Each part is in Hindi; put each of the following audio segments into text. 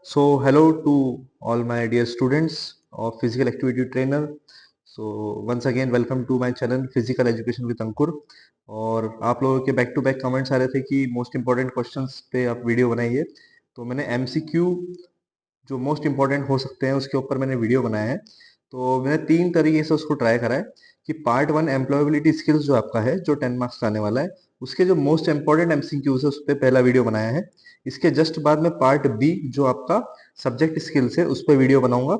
So hello to all my dear students of physical activity trainer. So once again welcome to my channel Physical Education with Ankur. और आप लोगों के बैक टू बैक कमेंट्स आ रहे थे कि मोस्ट इंपॉर्टेंट क्वेश्चंस पे आप वीडियो बनाइए। तो मैंने एमसीक्यू जो मोस्ट इंपॉर्टेंट हो सकते हैं उसके ऊपर मैंने वीडियो बनाया है। तो मैंने 3 तरीके से उसको ट्राई करा है कि पार्ट 1 एम्प्लॉयबिलिटी स्किल्स जो आपका है जो 10 मार्क्स का आने वाला है उसके जो मोस्ट इंपॉर्टेंट एमसीक्यूज है उस पर पहला वीडियो बनाया है। इसके जस्ट बाद में पार्ट बी जो आपका सब्जेक्ट स्किल्स है उस पर वीडियो बनाऊंगा।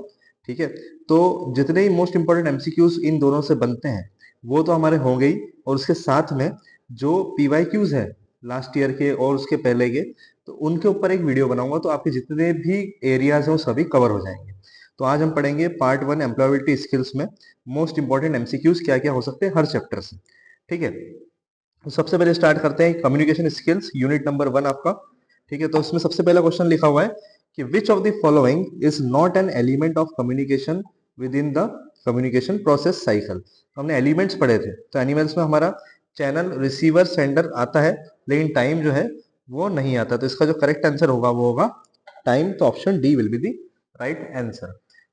ठीक है, तो जितने ही मोस्ट इंपॉर्टेंट एमसीक्यूज इन दोनों से बनते हैं वो तो हमारे होंगे ही, और उसके साथ में जो पीवाईक्यूज है लास्ट ईयर के और उसके पहले के, तो उनके ऊपर एक वीडियो बनाऊंगा तो आपके जितने भी एरियाज हैं वो सभी कवर हो जाएंगे। तो आज हम पढ़ेंगे पार्ट 1 एम्प्लॉयबिलिटी स्किल्स में मोस्ट इंपॉर्टेंट एमसीक्यूज क्या क्या हो सकते हैं हर चैप्टर से। ठीक है, तो सबसे पहले स्टार्ट करते हैं कम्युनिकेशन स्किल्स यूनिट नंबर 1 आपका। ठीक है, तो इसमें सबसे पहला क्वेश्चन लिखा हुआ है कि विच of the following is not an element of communication with in the communication process cycle. हमने एलिमेंट्स पढ़े थे, तो एनिमल्स में हमारा चैनल रिसीवर सेंडर आता है लेकिन टाइम जो है वो नहीं आता। तो इसका जो करेक्ट आंसर होगा वो होगा टाइम। तो option D will be the right answer.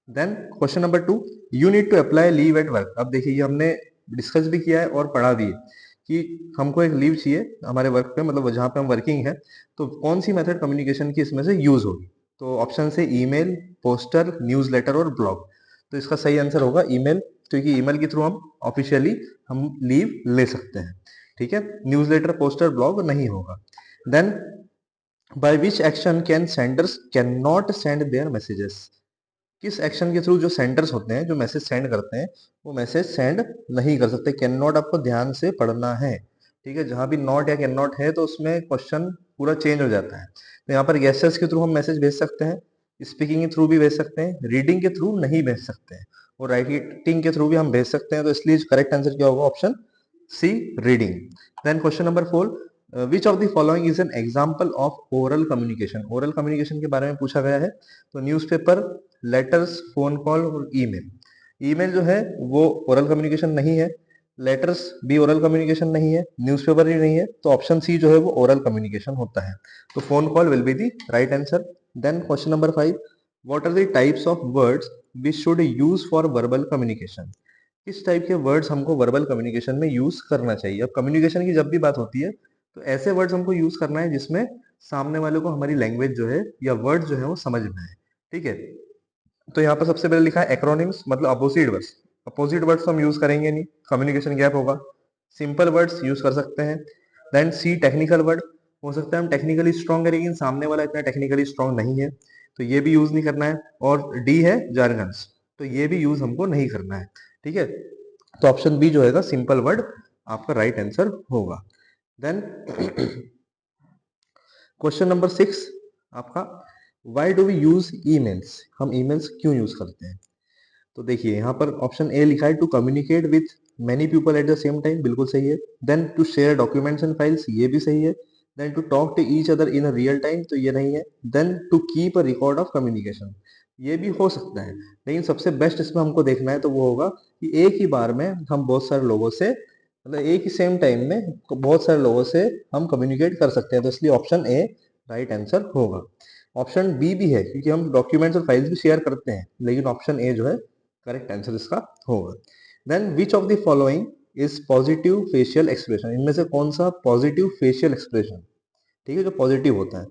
Then question number 2, you need to apply leave at work. अब देखिए ये हमने डिस्कस भी किया है और पढ़ा भी है कि हमको एक लीव चाहिए हमारे वर्क पे, मतलब जहाँ पे हम वर्किंग है, तो कौन सी मेथड कम्युनिकेशन की इसमें से यूज होगी। तो ऑप्शन से ईमेल, पोस्टर, न्यूज़लेटर और ब्लॉग। तो इसका सही आंसर होगा ईमेल, क्योंकि ईमेल के थ्रू हम ऑफिशियली हम लीव ले सकते हैं। ठीक है, न्यूज़लेटर, पोस्टर, ब्लॉग नहीं होगा। Then by which action can senders can not send their messages. किस एक्शन के थ्रू जो सेंडर्स होते हैं जो मैसेज सेंड करते हैं वो मैसेज सेंड नहीं कर सकते। कैन नॉट आपको ध्यान से पढ़ना है। ठीक है, जहां भी नॉट या कैन नॉट है तो उसमें क्वेश्चन पूरा चेंज हो जाता है। तो यहाँ पर यसेस के थ्रू हम मैसेज भेज सकते हैं, स्पीकिंग के थ्रू भी भेज सकते हैं, रीडिंग के थ्रू नहीं भेज सकते हैं, और राइटिंग के थ्रू भी हम भेज सकते हैं। तो इसलिए करेक्ट आंसर क्या होगा? Option C, reading. Then question number 4, which of the following is an example of oral communication. Oral communication के बारे में पूछा गया है। तो न्यूज़पेपर, लेटर्स, फोन कॉल और ईमेल। ईमेल जो है वो ओरल कम्युनिकेशन नहीं है, लेटर्स भी ओरल कम्युनिकेशन नहीं है, न्यूज़पेपर भी नहीं है, तो ऑप्शन सी जो है वो ओरल कम्युनिकेशन होता है। तो phone call will be the right answer. Then question number 5, what are the types of words we should use for verbal communication. किस टाइप के वर्ड्स हमको वर्बल कम्युनिकेशन में यूज करना चाहिए। अब कम्युनिकेशन की जब भी बात होती है तो ऐसे वर्ड्स हमको यूज करना है जिसमें सामने वाले को हमारी लैंग्वेज जो है या वर्ड जो है वो समझ में आए। ठीक है, तो यहाँ पर सबसे पहले लिखा है एक्रोनिम्स, मतलब अपोजिट वर्ड्स। अपोजिट वर्ड्स हम यूज करेंगे नहीं, कम्युनिकेशन गैप होगा। सिंपल वर्ड्स यूज कर सकते हैं। देन सी, टेक्निकल वर्ड। हो सकता है हम टेक्निकली स्ट्रॉन्ग है लेकिन सामने वाला इतना टेक्निकली स्ट्रॉन्ग नहीं है, तो ये भी यूज नहीं करना है। और डी है जार्गन्स, तो ये भी यूज हमको नहीं करना है। ठीक है, तो ऑप्शन बी जो है सिंपल वर्ड आपका राइट आंसर होगा। देन क्वेश्चन नंबर 6 आपका, why do we use emails. हम ईमेल्स क्यों यूज करते हैं। तो देखिए यहाँ पर ऑप्शन ए लिखा है to communicate with many people at the same time, बिल्कुल सही है। Then to share documents and files, ये भी सही है। Then to talk to each other in real time, तो ये नहीं है। Then to keep a record of communication, ये भी हो सकता है, लेकिन सबसे बेस्ट इसमें हमको देखना है तो वो होगा कि एक ही बार में हम बहुत सारे लोगों से, मतलब एक ही सेम टाइम में बहुत सारे लोगों से हम कम्युनिकेट कर सकते हैं। तो इसलिए ऑप्शन ए राइट आंसर होगा। ऑप्शन बी भी है क्योंकि हम डॉक्यूमेंट्स और फाइल्स भी शेयर करते हैं, लेकिन ऑप्शन ए जो है करेक्ट आंसर इसका होगा। Then which of the following is positive facial expression. इनमें से कौन सा पॉजिटिव फेशियल एक्सप्रेशन, ठीक है, जो पॉजिटिव होता है।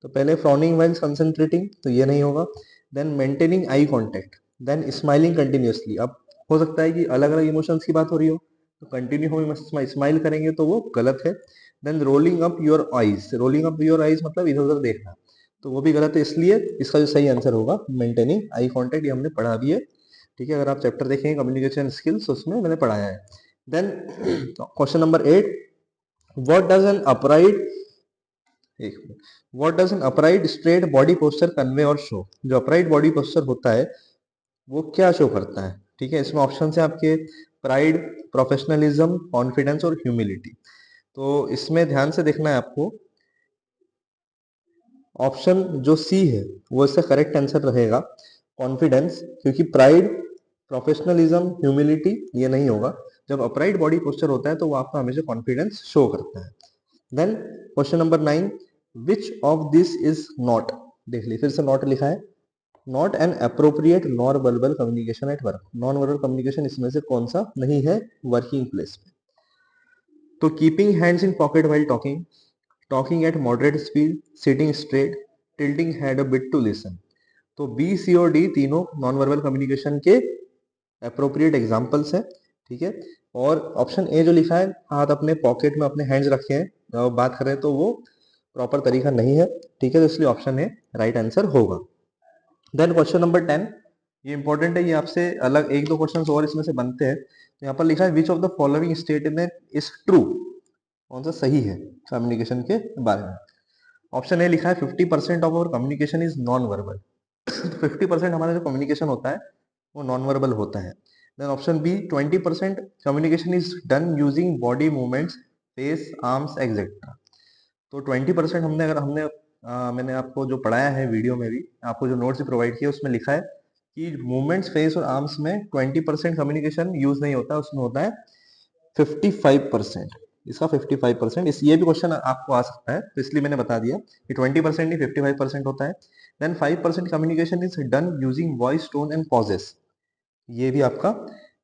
तो पहले फ्रॉनिंग व्हाइल कंसंट्रेटिंग, तो ये नहीं होगा। Then maintaining eye contact, then smiling continuously. अब हो सकता है कि अलग अलग इमोशंस की बात हो रही हो, तो कंटिन्यू हम स्माइल करेंगे तो वो गलत है। Then rolling up your eyes, rolling up your eyes मतलब इधर उधर देखना, तो वो भी गलत है। इसलिए इसका जो सही आंसर होगा मेंटेनिंग आई कांटेक्ट, ये हमने पढ़ा भी है। ठीक है, अगर आप चैप्टर देखेंगे कम्युनिकेशन स्किल्स उसमें मैंने पढ़ाया है। Then question number 8, what does an upright, एक मिनट, what does an upright straight body posture convey और शो। जो अपराइट बॉडी पोस्चर होता है वो क्या शो करता है। ठीक है, इसमें ऑप्शन है आपके प्राइड, प्रोफेशनलिज्म, कॉन्फिडेंस और ह्यूमिलिटी। तो इसमें ध्यान से देखना है आपको, ऑप्शन जो सी है वो इसका करेक्ट आंसर रहेगा, कॉन्फिडेंस। क्योंकि प्राइड, प्रोफेशनलिज्म, ह्यूमिलिटी ये नहीं होगा। जब अपराइट बॉडी पोस्चर होता है तो वो आपका हमेशा कॉन्फिडेंस शो करता है। Then question number 9, which of this is not. देख ली, फिर से नॉट लिखा है, not an appropriate non verbal communication at work. Non verbal communication इसमें से कौन सा नहीं है वर्किंग प्लेस पे? तो keeping hands in pocket while talking, talking at moderate speed, sitting straight, tilting head a bit to listen. तो बी, सी और डी तीनों नॉन वर्बल कम्युनिकेशन के अप्रोप्रिएट एग्जाम्पल्स है, ठीक है। और ऑप्शन ए जो लिखा है, हाथ अपने पॉकेट में अपने हैंड्स रखे हैं और बात करें, तो वो प्रॉपर तरीका नहीं है, ठीक है। तो इसलिए ऑप्शन ए राइट आंसर होगा। देन क्वेश्चन नंबर 10, ये इंपॉर्टेंट है, ये आपसे अलग एक दो क्वेश्चन और इसमें से बनते हैं। तो यहाँ पर लिखा है which of the following statement is true, कौन सा सही है कम्युनिकेशन के बारे में? ऑप्शन ए लिखा है 50% of our communication is non verbal. 50% हमारा जो कम्युनिकेशन होता है वो नॉन वर्बल होता है। Then option B 20% communication is done using body movements, face, arms etcetera. तो 20% हमने अगर हमने मैंने आपको जो पढ़ाया है वीडियो में भी, आपको जो नोट्स भी प्रोवाइड किया उसमें लिखा है कि मूवमेंट्स, फेस और आर्म्स में 20% कम्युनिकेशन यूज नहीं होता, उसमें होता है 55%। इसका 55%, इस ये भी क्वेश्चन आपको आ सकता है, तो इसलिए मैंने बता दिया कि 20% नहीं 55% होता है। Then 5% communication is done using voice, tone and pauses, ये भी आपका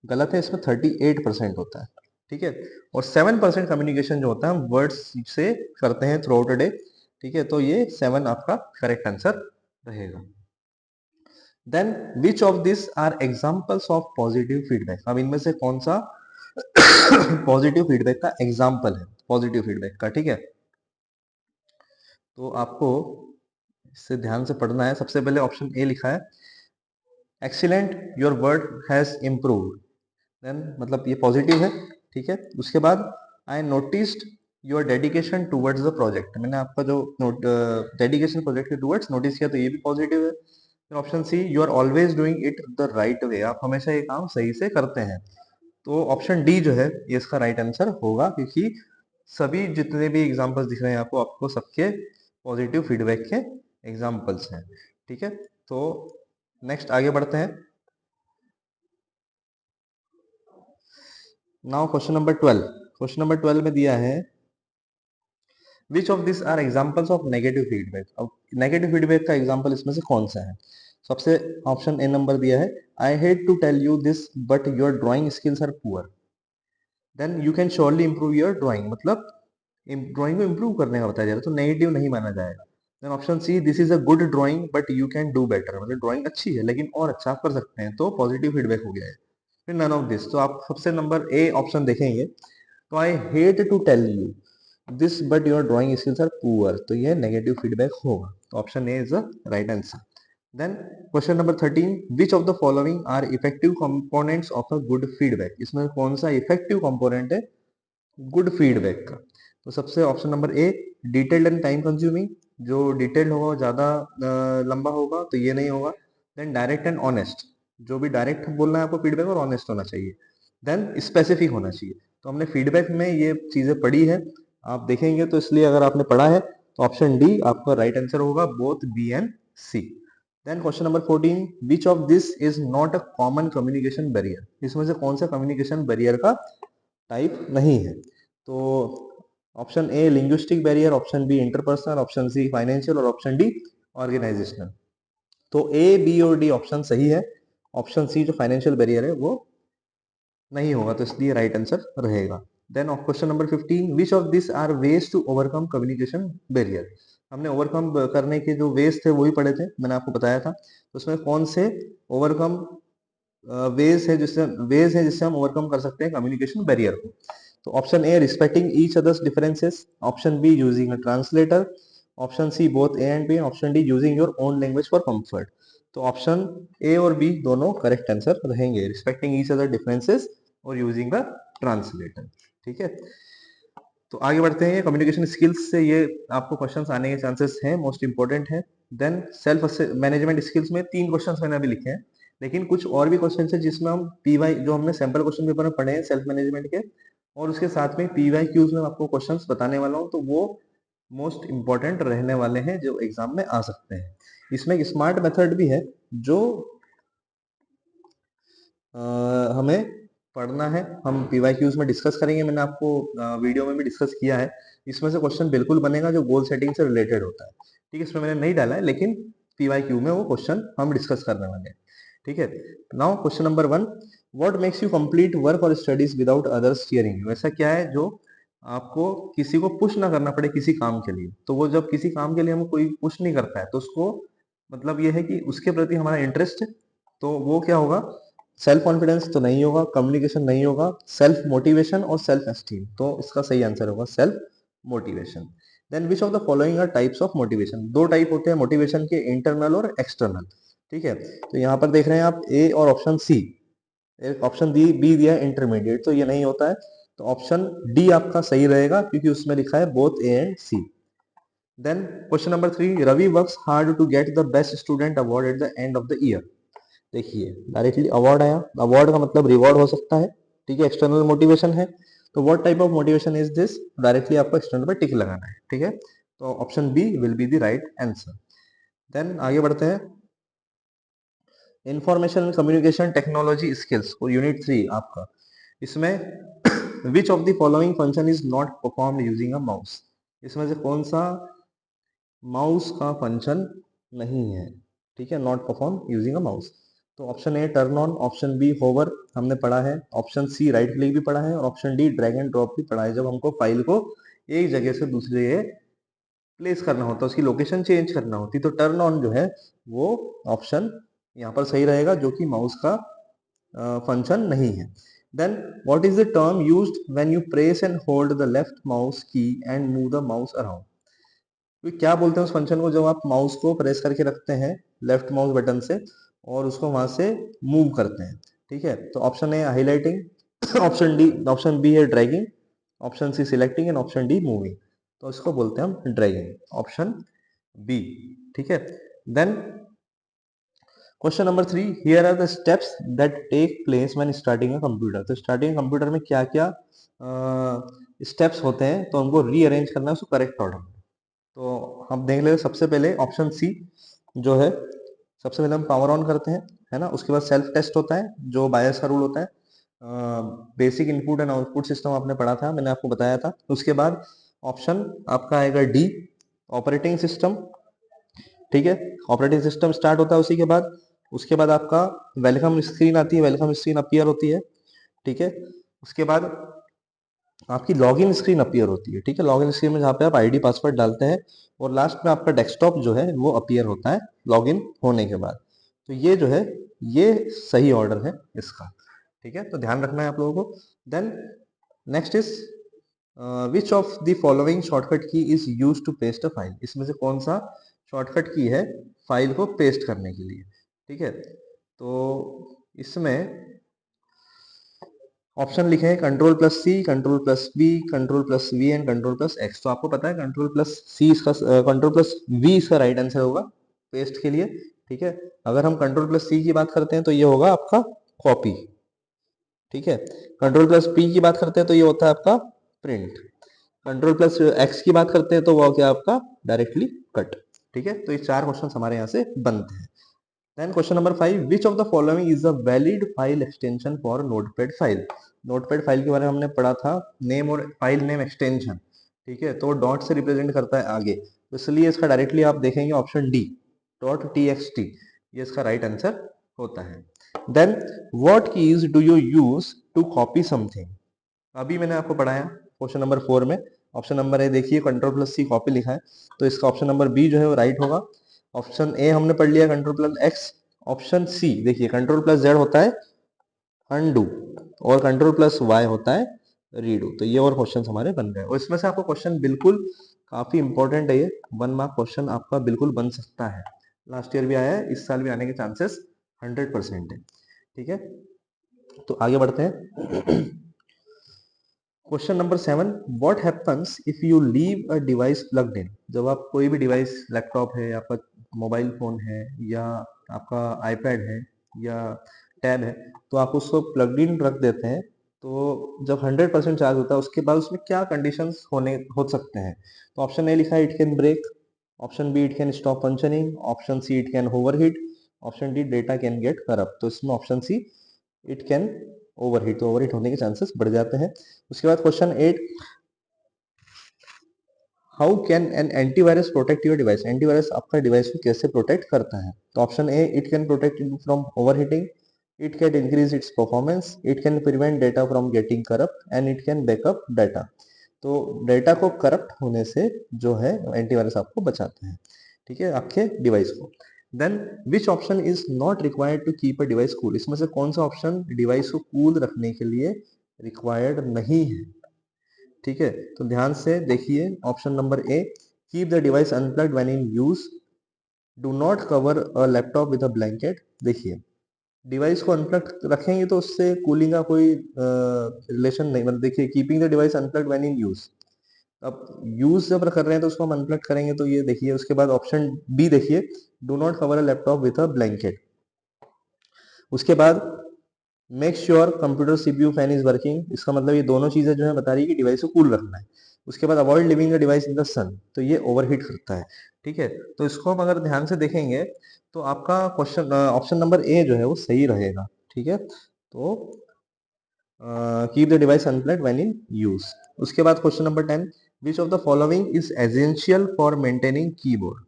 गलत है, इसमें 38% होता है, ठीक है। और 7% कम्युनिकेशन जो होता है हम वर्ड्स से करते हैं थ्रू आउट डे, ठीक है। तो ये 7 आपका करेक्ट आंसर रहेगा। Then which of this are examples of positive feedback, अब इनमें से कौन सा पॉजिटिव फीडबैक का एग्जाम्पल है, पॉजिटिव फीडबैक का, ठीक है। तो आपको इससे ध्यान से पढ़ना है। सबसे पहले ऑप्शन ए लिखा है excellent, your work has improved, then मतलब ये पॉजिटिव है, ठीक है। उसके बाद I noticed your dedication towards the project, मैंने आपका जो डेडिकेशन प्रोजेक्ट के टूवर्ड्स नोटिस किया, तो ये भी पॉजिटिव है। फिर option C, you are always doing it the right way, आप हमेशा ये काम सही से करते हैं। तो ऑप्शन डी जो है ये इसका राइट आंसर होगा, क्योंकि सभी जितने भी एग्जांपल्स दिख रहे हैं आपको सबके पॉजिटिव फीडबैक के एग्जांपल्स हैं, ठीक है। तो नेक्स्ट आगे बढ़ते हैं। Now question number 12, question number 12 में दिया है which of this are examples of negative feedback. अब नेगेटिव फीडबैक का एग्जांपल इसमें से कौन सा है? सबसे ऑप्शन ए नंबर दिया है I hate to tell you this but your drawing skills are poor, then you can surely improve your drawing, मतलब ड्राइंग को इंप्रूव करने का बताया जा रहा है, तो नेगेटिव नहीं माना जाएगा। Then option C, this is a good drawing but you can do better, मतलब ड्राइंग अच्छी है लेकिन और अच्छा आप कर सकते हैं, तो पॉजिटिव फीडबैक हो गया है। फिर नन ऑफ दिस, तो आप सबसे नंबर ए ऑप्शन देखेंगे, तो I hate to tell you this but your drawing skills are poor, तो ये नेगेटिव फीडबैक होगा, तो option A is the right answer. Then question number 13, which of the following are effective components of a good feedback, इसमें कौन सा इफेक्टिव कंपोनेंट है गुड फीडबैक का? तो सबसे option number A detailed and time consuming, जो डिटेल्ड होगा ज्यादा लंबा होगा, तो ये नहीं होगा। देन डायरेक्ट एंड ऑनेस्ट, जो भी डायरेक्ट बोलना है आपको फीडबैक और ऑनेस्ट होना चाहिए। देन स्पेसिफिक होना चाहिए, तो हमने फीडबैक में ये चीजें पढ़ी है, आप देखेंगे, तो इसलिए अगर आपने पढ़ा है तो ऑप्शन डी आपका राइट आंसर होगा, both B and C. Then question number 14, which of this is not a common communication barrier, इसमें से कौन सा कम्युनिकेशन बैरियर का टाइप नहीं है? तो option A linguistic barrier, option B interpersonal, option C financial और ऑप्शन डी ऑर्गेनाइजेशनल। तो ए, बी और डी ऑप्शन सही है, ऑप्शन सी जो फाइनेंशियल बैरियर है वो नहीं होगा, तो इसलिए राइट आंसर रहेगा। Then question number 15, which of this are ways to overcome communication barrier, हमने ओवरकम करने के जो वेज थे वही पढ़े थे, मैंने आपको बताया था, तो उसमें कौन से ओवरकम वेज है जिससे हम ओवरकम कर सकते हैं कम्युनिकेशन बैरियर को? तो option A respecting each others differences, option B using a translator, option C both A and B, option D using your own language for comfort. तो ऑप्शन ए और बी दोनों करेक्ट आंसर रहेंगे, रिस्पेक्टिंग ईच अदर डिफरेंसेस और यूजिंग द ट्रांसलेटर, ठीक है। तो आगे बढ़ते हैं, कम्युनिकेशन स्किल्स से ये आपको क्वेश्चंस आने के चांसेस हैं, मोस्ट इंपॉर्टेंट है। देन सेल्फ मैनेजमेंट स्किल्स में 3 क्वेश्चंस मैंने अभी लिखे हैं, लेकिन कुछ और भी क्वेश्चन है जिसमें हम पीवाई जो हमने सैंपल क्वेश्चन पेपर में पढ़े हैं सेल्फ मैनेजमेंट के, और उसके साथ में पीवाई क्यूज में आपको क्वेश्चंस बताने वाला हूँ, तो वो मोस्ट इंपॉर्टेंट रहने वाले हैं जो एग्जाम में आ सकते हैं। इसमें एक स्मार्ट मेथड भी है जो हमें पढ़ना है, हम पीवाईक्यूज में डिस्कस करेंगे, मैंने आपको वीडियो में भी डिस्कस किया है। इसमें से क्वेश्चन बिल्कुल बनेगा जो गोल सेटिंग से रिलेटेड होता है, ठीक है। इसमें मैंने नहीं डाला है, लेकिन PYQ में वो क्वेश्चन हम डिस्कस करने वाले हैं। ठीक है, now question number 1, what makes you complete work और स्टडीज विदाउट अदर स्टीयरिंग। वैसा क्या है जो आपको किसी को पुश ना करना पड़े किसी काम के लिए। तो वो जब किसी काम के लिए हमें कोई पुश नहीं करता है तो उसको मतलब ये है कि उसके प्रति हमारा इंटरेस्ट, तो वो क्या होगा, सेल्फ कॉन्फिडेंस तो नहीं होगा, कम्युनिकेशन नहीं होगा, सेल्फ मोटिवेशन और सेल्फ एस्टीम। तो इसका सही आंसर होगा self motivation. Then which of the following are types of motivation. दो टाइप होते हैं मोटिवेशन के, इंटरनल और एक्सटर्नल। ठीक है, तो यहाँ पर देख रहे हैं आप ए और ऑप्शन सी, एक ऑप्शन डी बी दिया है इंटरमीडिएट, तो ये नहीं होता है। तो ऑप्शन डी आपका सही रहेगा क्योंकि उसमें लिखा है both A and C. Then question number 3, Ravi works hard to get the best student award at the end of the year. देखिए डायरेक्टली अवार्ड आया, अवार्ड का मतलब रिवॉर्ड हो सकता है। ठीक है, एक्सटर्नल मोटिवेशन है, तो what type of motivation is this, directly आपको एक्सटर्नल पर टिक लगाना है। ठीक है, तो option B will be the right answer. Then आगे बढ़ते हैं, इंफॉर्मेशन कम्युनिकेशन टेक्नोलॉजी स्किल्स और यूनिट 3 आपका, इसमें which of the following function is not performed using a mouse. इसमें से कौन सा माउस का फंक्शन नहीं है। ठीक है, not perform using a mouse. तो option A turn on, option B hover हमने पढ़ा है, ऑप्शन सी राइट क्लिक भी पढ़ा है, और option D drag and drop भी पढ़ा है। जब हमको फाइल को एक जगह से दूसरी जगह प्लेस करना होता है, उसकी लोकेशन चेंज करना होती, तो टर्न ऑन जो है वो ऑप्शन यहाँ पर सही रहेगा, जो कि माउस का फंक्शन नहीं है। Then what is the term used when you press and hold the left mouse key and move the mouse around. तो क्या बोलते हैं उस फंक्शन को जब आप माउस को प्रेस करके रखते हैं लेफ्ट माउस बटन से और उसको वहां से मूव करते हैं। ठीक है, तो option A highlighting, option B है dragging, option C selecting and option D moving. तो इसको बोलते हैं हम ड्रैगिंग, ऑप्शन बी। ठीक है, then question number 3, here are the steps that take place when starting a computer. तो स्टार्टिंग कंप्यूटर में क्या क्या स्टेप्स होते हैं, तो हमको रीअरेंज करना है उसको करेक्ट ऑर्डर में। तो हम देख लेते सबसे पहले ऑप्शन सी जो है, सबसे पहले हम पावर ऑन करते हैं, है ना। उसके बाद सेल्फ टेस्ट होता है जो बायस का रूल होता है। Basic input and output system आपने पढ़ा था, मैंने आपको बताया था। उसके बाद ऑप्शन आपका आएगा डी, ऑपरेटिंग सिस्टम। ठीक है, ऑपरेटिंग सिस्टम स्टार्ट होता है उसी के बाद। उसके बाद आपका वेलकम स्क्रीन आती है, वेलकम स्क्रीन अपीयर होती है। ठीक है, उसके बाद आपकी लॉगिन स्क्रीन अपीयर होती है। ठीक है, लॉगिन स्क्रीन में जहाँ पे आप आईडी पासवर्ड डालते हैं, और लास्ट में आपका डेस्कटॉप जो है वो अपीयर होता है लॉगिन होने के बाद। तो ये जो है ये सही ऑर्डर है इसका। ठीक है, तो ध्यान रखना है आप लोगों को। Then next is which of the following shortcut key is use to paste a file. इसमें से कौन सा शॉर्टकट की है फाइल को पेस्ट करने के लिए। ठीक है, तो इसमें ऑप्शन लिखे हैं control plus C, control plus B, control plus V and control plus X. तो आपको पता है कंट्रोल प्लस सी इसका, कंट्रोल प्लस वी इसका राइट आंसर होगा पेस्ट के लिए। ठीक है, अगर हम कंट्रोल प्लस सी की बात करते हैं तो ये होगा आपका कॉपी। ठीक है, कंट्रोल प्लस पी की बात करते हैं तो ये होता है आपका प्रिंट। कंट्रोल प्लस एक्स की बात करते हैं तो वो क्या आपका डायरेक्टली कट। ठीक है, तो ये चार क्वेश्चन हमारे यहाँ से बनते हैं। Then question number 5, which of the following is a valid file extension for notepad file. Notepad file के बारे में हमने पढ़ा था, नेम और फाइल नेम एक्सटेंशन। ठीक है, तो डॉट से रिप्रेजेंट करता है आगे, तो इसलिए इसका डायरेक्टली आप देखेंगे option D dot T X T, ये इसका राइट आंसर होता है। Then what keys do you use to copy something. अभी मैंने आपको पढ़ाया क्वेश्चन नंबर 4 में। ऑप्शन नंबर ए देखिए कंट्रोल प्लस सी कॉपी लिखा है, तो इसका ऑप्शन नंबर बी जो है वो राइट होगा। ऑप्शन ए हमने पढ़ लिया control plus X. Option C देखिए कंट्रोल प्लस जेड होता है अनडू, और कंट्रोल प्लस वाई होता है रीडू। तो ये और क्वेश्चन हमारे बन गए, और इसमें से आपको क्वेश्चन बिल्कुल काफी इंपॉर्टेंट है, ये 1 मार्क क्वेश्चन आपका बिल्कुल बन सकता है। लास्ट ईयर भी आया है, इस साल भी आने के चांसेस 100% है। ठीक है, तो आगे बढ़ते हैं। Question number 7, what happens if you leave a device plugged in. जब आप कोई भी डिवाइस, लैपटॉप है, आपका मोबाइल फोन है, या आपका आईपैड है, या टैब है, तो आप उसको प्लग्ड इन रख देते हैं, तो जब 100% चार्ज होता है उसके बाद उसमें क्या कंडीशंस हो सकते हैं। तो ऑप्शन ए लिखा है it can break, option B it can stop functioning, option C it can overheat, option D data can get corrupt. तो इसमें option C it can overheat, तो ओवरहीट होने के चांसेस बढ़ जाते हैं। उसके बाद question 8, how can an antivirus protect your device, antivirus आपका डिवाइस को कैसे प्रोटेक्ट करता है? तो option A, it can protect you from overheating, it can increase its performance, it can prevent data from getting corrupt and it can backup data. तो डेटा को करप्ट होने से जो है एंटीवायरस आपको बचाते हैं, ठीक है, आपके डिवाइस को। Then which option is not required to keep a device cool, इसमें से कौन सा ऑप्शन डिवाइस को कूल रखने के लिए रिक्वायर्ड नहीं है? ठीक है, तो ध्यान से देखिए, option number A, keep the device unplugged when in use, do not cover a laptop with a blanket. देखिए, डिवाइस को अनप्लग्ड रखेंगे तो उससे कूलिंग का कोई रिलेशन नहीं, मतलब देखिए, keeping the device unplugged when in use, अब यूज जब कर रहे हैं तो उसको हम अनप्लग करेंगे, तो ये देखिए, उसके बाद ऑप्शन बी देखिए, do not cover a laptop with a blanket. उसके बाद make sure computer CPU fan is working, इसका मतलब ये दोनों चीजें जो है बता रही है कि डिवाइस को कूल रखना है। उसके बाद avoid leaving the device in the sun, तो ये ओवरहीट करता है, ठीक है। तो इसको हम अगर ध्यान से देखेंगे तो आपका क्वेश्चन ऑप्शन नंबर ए जो है वो सही रहेगा, ठीक है। तो keep the device unplugged when in use. उसके बाद question number 10, which of the following is essential for maintaining keyboard,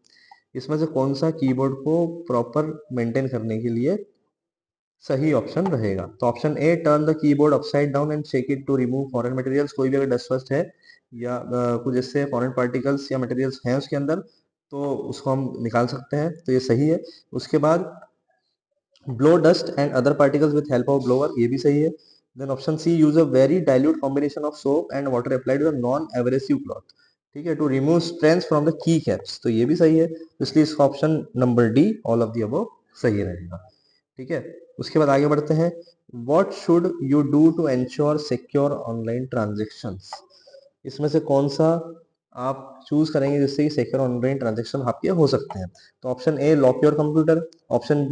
इसमें से कौन सा कीबोर्ड को प्रॉपर मेंटेन करने के लिए सही ऑप्शन रहेगा? तो option A, turn the keyboard upside down and shake it to remove foreign materials, कोई भी अगर डस्ट वस्ट है या कुछ ऐसे फॉरेन पार्टिकल्स या मटेरियल्स हैं उसके अंदर, तो उसको हम निकाल सकते हैं, तो ये सही है। उसके बाद blow dust and other particles with help of blower, ये भी सही है। Then option C, use a very dilute combination of soap and water applied with non abrasive cloth, ठीक है, to remove strength from the key caps, तो ये भी सही है। इसलिए इसका option number D, all of the above, सही रहेगा, ठीक है। उसके बाद आगे बढ़ते हैं, what should you do to ensure secure online transactions, इसमें से कौन सा आप चूज करेंगे जिससे कि सिक्योर ऑनलाइन ट्रांजेक्शन आपके हो सकते हैं? तो option A, lock your computer, option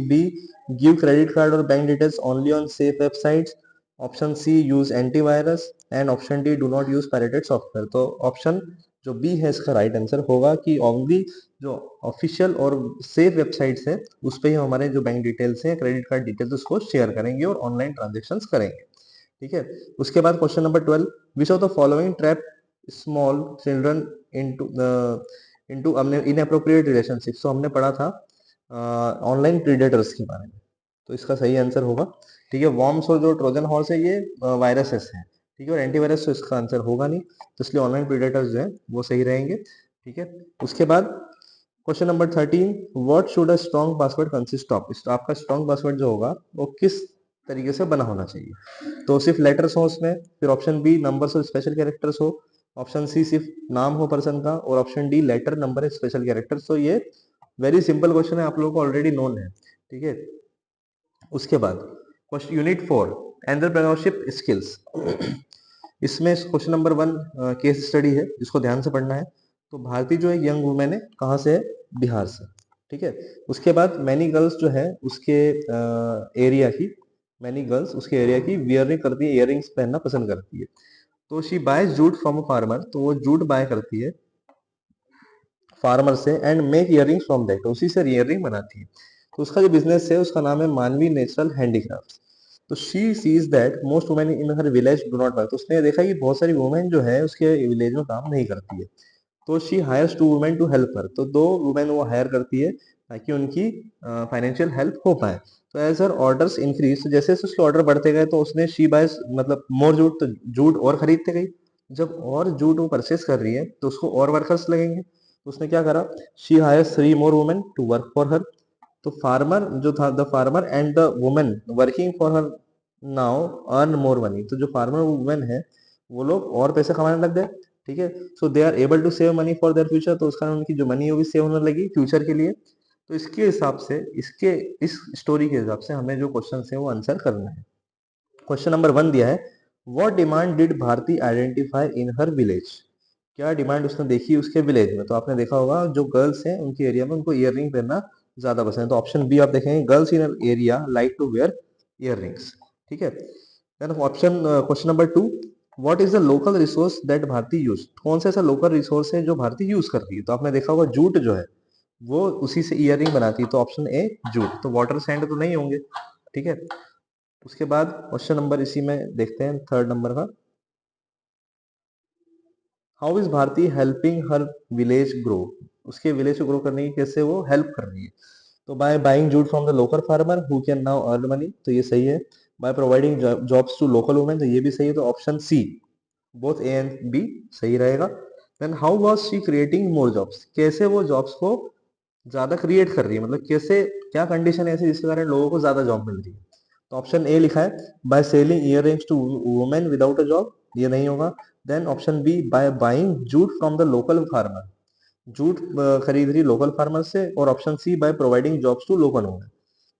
B, give credit card और bank details only on safe websites, option C, use antivirus, and option D, do not use pirated software. तो ऑप्शन जो बी है इसका राइट आंसर होगा कि ओनली जो ऑफिशियल और सेफ वेबसाइट्स है उस पर ही हमारे जो बैंक डिटेल्स है, क्रेडिट कार्ड डिटेल्स, उसको शेयर करेंगे और ऑनलाइन ट्रांजेक्शन करेंगे, ठीक है। उसके बाद question number 12, which of the following trap small children into into हमने इनएप्रोप्रिएट रिलेशनशिप, तो हमने पढ़ा था ऑनलाइन प्रीडेटर्स के बारे में, तो इसका सही आंसर होगा, ठीक है। वॉर्म्स और जो ट्रोजन हॉर्स है ये वायरसेस हैं, ठीक है, और एंटीवायरस तो इसका आंसर होगा नहीं, तो इसलिए ऑनलाइन प्रीडेटर्स जो है वो सही रहेंगे, ठीक है। उसके बाद question number 13, what should a strong password consist of, तो आपका स्ट्रॉन्ग पासवर्ड जो होगा वो किस तरीके से बना होना चाहिए? तो सिर्फ लेटर्स हो उसमें, फिर ऑप्शन बी, नंबर्स और स्पेशल कैरेक्टर्स हो, ऑप्शन सी, सिर्फ नाम हो पर्सन का, और option D, letter number special characters. तो ये वेरी सिंपल क्वेश्चन है, आप लोगों को ऑलरेडी नोन है, ठीक है। उसके बाद क्वेश्चन यूनिट 4, एंटरप्रेन्योरशिप स्किल्स, इसमें क्वेश्चन नंबर 1 केस स्टडी है, इसको ध्यान से पढ़ना है। तो भारती जो एक यंग वुमेन है, कहाँ से है? बिहार से, ठीक है। उसके बाद मैनी गर्ल्स जो है उसके एरिया की, मैनी गर्ल्स उसके एरिया की वियरिंग करती है, इयरिंग्स पहनना पसंद करती है। तो she buy jute from a farmer, तो वो जूट बाय करती है फार्मर से, and make earrings from that, उसी से इयरिंग बनाती है। तो उसका जो बिजनेस है उसका नाम है मानवी नेचुरल हैंडीक्राफ्ट। तो she sees that most women in her village do not work, तो उसने देखा कि बहुत सारी वुमेन जो है उसके विलेज में काम नहीं करती है। तो she hires two women to help her, तो दो वुमेन वो हायर करती है ताकि उनकी फाइनेंशियल हेल्प हो पाए। तो एज हर ऑर्डर्स इंक्रीज, तो जैसे जैसे उसके ऑर्डर बढ़ते गए तो उसने शी बायस मतलब मोर जूट, तो जूट और खरीदते गई। जब और जूट वो परचेस कर रही है तो उसको और वर्कर्स लगेंगे, तो उसने क्या करा, she hires 3 more women to work for her. तो फार्मर जो था, the farmer and the women working for her now earn more money, तो जो फार्मर वुमेन है वो लोग और पैसे कमाने लग गए, ठीक है। So they are able to save money for their future, तो उसका उनकी जो मनी है वो भी सेव होने लगी फ्यूचर के लिए। तो इसके हिसाब से, इसके इस स्टोरी के हिसाब से हमें जो क्वेश्चन है वो आंसर करना है। क्वेश्चन नंबर 1 दिया है, what demand did Bharti identify in her village, क्या डिमांड उसने देखी उसके विलेज में? तो आपने देखा होगा जो गर्ल्स हैं उनके एरिया में उनको इयररिंग पहनना ज्यादा पसंद है, तो ऑप्शन बी आप देखेंगे, girls in area like to wear earrings, ठीक है। Then option question number 2, what is the local resource that Bharti use, कौन सा ऐसा लोकल रिसोर्स है जो भारती यूज कर रही है? तो आपने देखा होगा जूट जो है वो उसी से इयररिंग बनाती है, तो ऑप्शन ए जूट, तो वाटर सैंड तो नहीं होंगे, ठीक है। उसके बाद क्वेश्चन नंबर इसी में देखते हैं, थर्ड नंबर का, how is Bharti helping her village grow, उसके विलेज को ग्रो करने की कैसे वो हेल्प कर रही है। तो by buying jute from the local farmer who can now earn money, तो ये सही है। By providing jobs to local women, तो ये भी सही है, तो option C both A and B सही रहेगा। Then how was she creating more jobs, कैसे वो जॉब्स को ज्यादा क्रिएट कर रही है, मतलब कैसे, क्या कंडीशन ऐसी जिसके कारण लोगों को ज्यादा जॉब मिल रही है। तो ऑप्शन ए लिखा है by selling earrings to women without a job, ये नहीं होगा। Then option B by buying jute from the local farmer, jute खरीद रही लोकल फार्मर से। और option C by providing jobs to local women,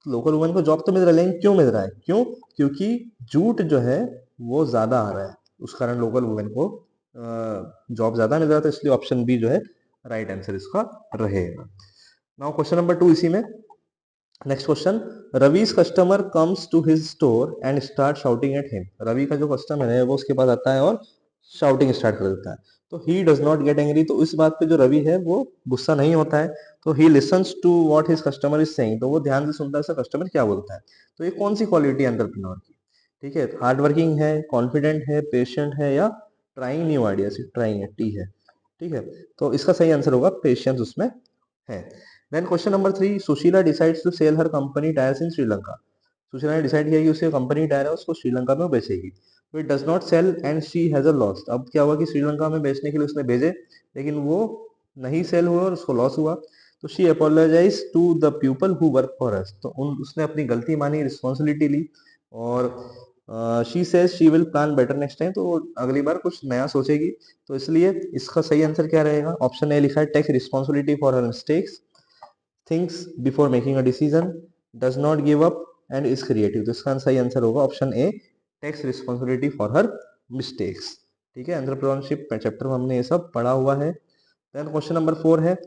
local women को जॉब तो मिल रहा है, लेकिन क्यों मिल रहा है, क्यों, क्योंकि जूट जो है वो ज्यादा आ रहा है, उस कारण लोकल वुमेन को जॉब ज्यादा मिल रहा था, इसलिए ऑप्शन बी जो है राइट आंसर इसका रहेगा। नाउ क्वेश्चन नंबर 2 इसी में, नेक्स्ट क्वेश्चन, रवि's customer comes to his store and start shouting at him, Ravi का जो कस्टमर है वो उसके पास आता है और शाउटिंग स्टार्ट कर देता है। तो he does not get angry, तो इस बात पे जो रवि है वो गुस्सा नहीं होता है। तो he listens to what his customer is saying, तो वो ध्यान से सुनता है उसका कस्टमर क्या बोलता है। तो ये कौन सी क्वालिटी है एंटरप्रेन्योर की, ठीक है, हार्ड वर्किंग है, कॉन्फिडेंट है, पेशेंट है, या ट्राइंग न्यू आइडियाज, ट्राइंग है, टी है, ठीक है। तो इसका सही आंसर होगा पेशेंस उसमें है। Then question number 3, Sushila decides to sell her company tyres in Sri Lanka, Sushila ने डिसाइड किया कि उसके कंपनी टायर है उसको श्रीलंका में बेचेगी। तो it does not sell and she has a loss, अब क्या हुआ कि श्रीलंका में बेचने के लिए उसने भेजे, लेकिन वो नहीं सेल हुआ और उसको लॉस हुआ। तो she apologises to the people who work for us, तो उसने अपनी गलती मानी, रिस्पॉन्सिबिलिटी ली, और she says she will plan better next time, तो वो अगली बार कुछ नया सोचेगी। तो इसलिए इसका सही आंसर क्या रहेगा, ऑप्शन ए लिखा है take responsibility for her mistakes, thinks before making a decision, does not give up and is creative. तो इसका सही आंसर होगा option A takes responsibility for her mistakes, ठीक है। एंटरप्रेन्योरशिप चैप्टर में हमने ये सब पढ़ा हुआ है। देन क्वेश्चन नंबर 4 है,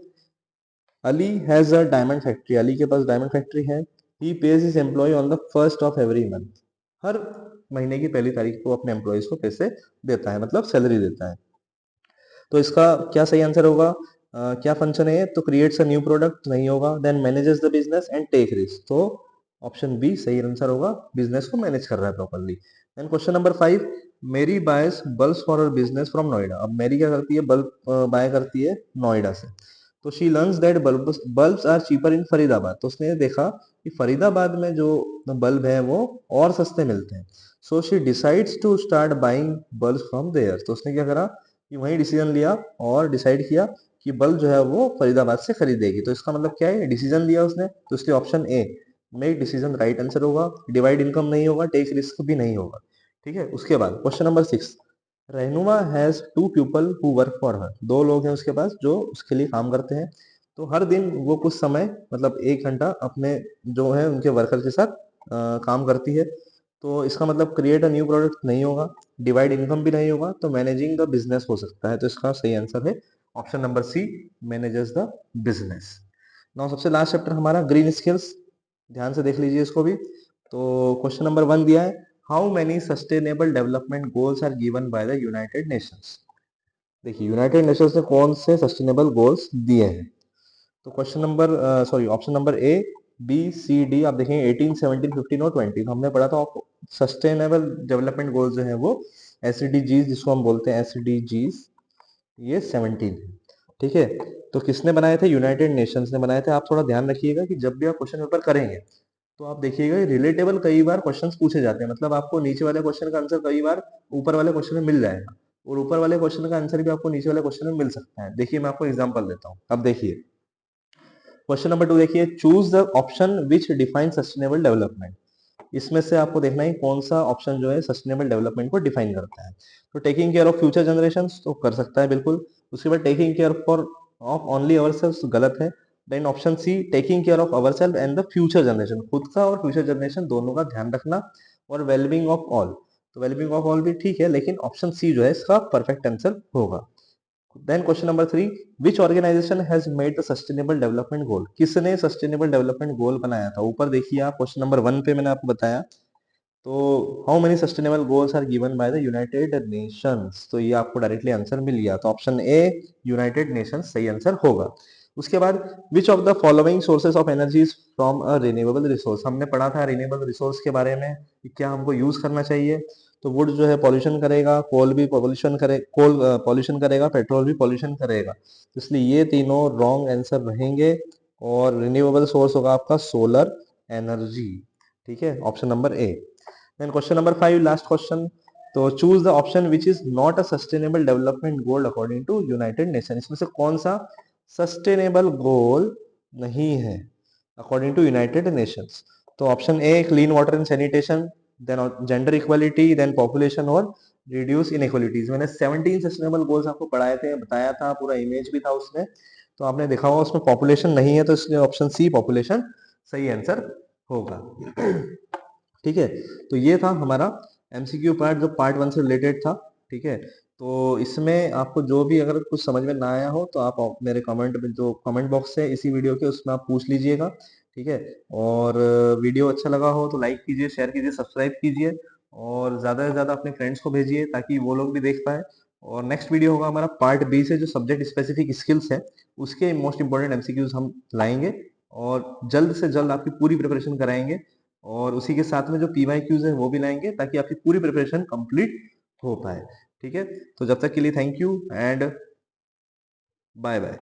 Ali has a diamond factory, Ali के पास डायमंड फैक्ट्री है। He pays his employ on the first of every month, हर महीने की पहली तारीख को अपने एम्प्लॉयज को पैसे देता है, मतलब सैलरी देता है। तो इसका क्या सही आंसर होगा, क्या फंक्शन है, तो क्रिएट्स अ न्यू प्रोडक्ट नहीं होगा। Then manages the business and take risk, तो ऑप्शन बी सही आंसर होगा, बिजनेस को मैनेज कर रहा है properly. Then question number 5, Mary buys bulbs for her business from Noida, अब मेरी क्या करती है, बल्ब बाय करती है नोएडा से। तो she learns that bulbs are cheaper in Faridabad, तो उसने देखा कि फरीदाबाद में जो बल्ब है वो और सस्ते मिलते हैं। So she decides to start buying bulb from there, तो उसने क्या करा कि वही डिसीजन लिया और डिसाइड किया कि बल्ब जो है वो फरीदाबाद से खरीदेगी। तो इसका मतलब क्या है, डिसीजन लिया उसने, तो इसलिए option A make decision right answer होगा। डिवाइड इनकम नहीं होगा, टेक रिस्क भी नहीं होगा, ठीक है। उसके बाद question number 6, Rahnuma has two people who work for her, दो लोग हैं उसके पास जो उसके लिए काम करते हैं। तो हर दिन वो कुछ समय, मतलब 1 घंटा अपने जो है उनके वर्कर के साथ काम करती है। तो इसका मतलब क्रिएट अ न्यू प्रोडक्ट नहीं होगा, डिवाइड इनकम भी नहीं होगा, तो मैनेजिंग द बिजनेस हो सकता है। तो इसका सही आंसर है option number C, managers the business. Now सबसे लास्ट चैप्टर हमारा ग्रीन स्किल्स, ध्यान से देख लीजिए इसको भी। तो क्वेश्चन नंबर 1 दिया है, how many sustainable development goals are given by the United Nations. देखिए यूनाइटेड नेशंस ने कौन से सस्टेनेबल गोल्स दिए हैं। तो question number sorry option number A, B, C, D, आप देखेंगे 18, 17, 15 और 20, तो हमने पढ़ा था सस्टेनेबल डेवलपमेंट गोल्स जो है वो एसडीजीज जिसको हम बोलते हैं एसडीजीज, ये 17 है, ठीक है। तो किसने बनाए थे, यूनाइटेड नेशंस ने बनाए थे। आप थोड़ा ध्यान रखिएगा कि जब भी आप क्वेश्चन पेपर करेंगे तो आप देखिएगा रिलेटेबल कई बार क्वेश्चंस पूछे जाते हैं, मतलब आपको नीचे वाले क्वेश्चन का आंसर कई बार ऊपर वाले क्वेश्चन में मिल जाएगा, और ऊपर वाले क्वेश्चन का आंसर भी आपको नीचे वाले क्वेश्चन में मिल सकता है। देखिए मैं आपको एग्जांपल देता हूँ, अब देखिए क्वेश्चन नंबर 2 देखिए, choose the option which define sustainable development, इसमें से आपको देखना है कौन सा ऑप्शन जो है सस्टेनेबल डेवलपमेंट को डिफाइन करता है। तो taking care of future generation तो कर सकता है बिल्कुल। उसके बाद taking care for of only ourselves गलत है। Then option C, taking care of ourself and the future generation, खुद का और फ्यूचर जनरेशन दोनों का ध्यान रखना। और वेलबींग ऑफ ऑल, तो वेलबींग ऑफ ऑल भी ठीक है, लेकिन ऑप्शन सी जो है इसका परफेक्ट आंसर होगा। Then question number 3, which organisation has made the sustainable development goal, किसने सस्टेनेबल डेवलपमेंट गोल बनाया था। ऊपर देखिए आप क्वेश्चन नंबर 1 पे मैंने आपको बताया, तो how many sustainable goals are given by the United Nations, तो ये आपको डायरेक्टली आंसर मिल गया, तो ऑप्शन ए यूनाइटेड नेशंस सही आंसर होगा। उसके बाद which of the following sources of energy from a renewable resource, हमने पढ़ा था रिन्यूएबल रिसोर्स के बारे में कि क्या हमको यूज करना चाहिए। तो वुड जो है पॉल्यूशन करेगा, कोल भी पॉल्यूशन करे, कोल पॉल्यूशन करेगा, पेट्रोल भी पॉल्यूशन करेगा, तो इसलिए ये तीनों रॉन्ग आंसर रहेंगे। और रिन्यूएबल सोर्स होगा आपका सोलर एनर्जी। ठीक है, option number A. Then question number 5, last question. तो choose the option which is not a sustainable development goal according to United Nation. इसमें से कौन सा सस्टेनेबल गोल नहीं है अकॉर्डिंग टू यूनाइटेड नेशंस? तो option A clean water and sanitation, then gender equality, then population और रिड्यूस इनइक्वालिटीज। मैंने 17 सस्टेनेबल गोल्स आपको पढ़ाए थे, बताया था, पूरा इमेज भी था उसमें, तो आपने देखा होगा उसमें पॉपुलेशन नहीं है, तो इसलिए ऑप्शन सी पॉपुलेशन सही आंसर होगा। ठीक है, तो ये था हमारा एमसीक्यू पार्ट जो पार्ट 1 से रिलेटेड था। ठीक है, तो इसमें आपको जो भी अगर कुछ समझ में ना आया हो तो आप मेरे कमेंट में जो कमेंट बॉक्स है इसी वीडियो के, उसमें आप पूछ लीजिएगा। ठीक है, और वीडियो अच्छा लगा हो तो लाइक कीजिए, शेयर कीजिए, सब्सक्राइब कीजिए, और ज़्यादा से ज़्यादा अपने फ्रेंड्स को भेजिए ताकि वो लोग भी देख पाए। और नेक्स्ट वीडियो होगा हमारा पार्ट बी से, जो सब्जेक्ट स्पेसिफिक स्किल्स है उसके मोस्ट इंपॉर्टेंट एमसीक्यूज हम लाएंगे, और जल्द से जल्द आपकी पूरी प्रिपरेशन कराएंगे, और उसी के साथ में जो पीवाईक्यूज है वो भी लाएंगे ताकि आपकी पूरी प्रिपरेशन कंप्लीट हो पाए। ठीक है, तो जब तक के लिए thank you and bye bye.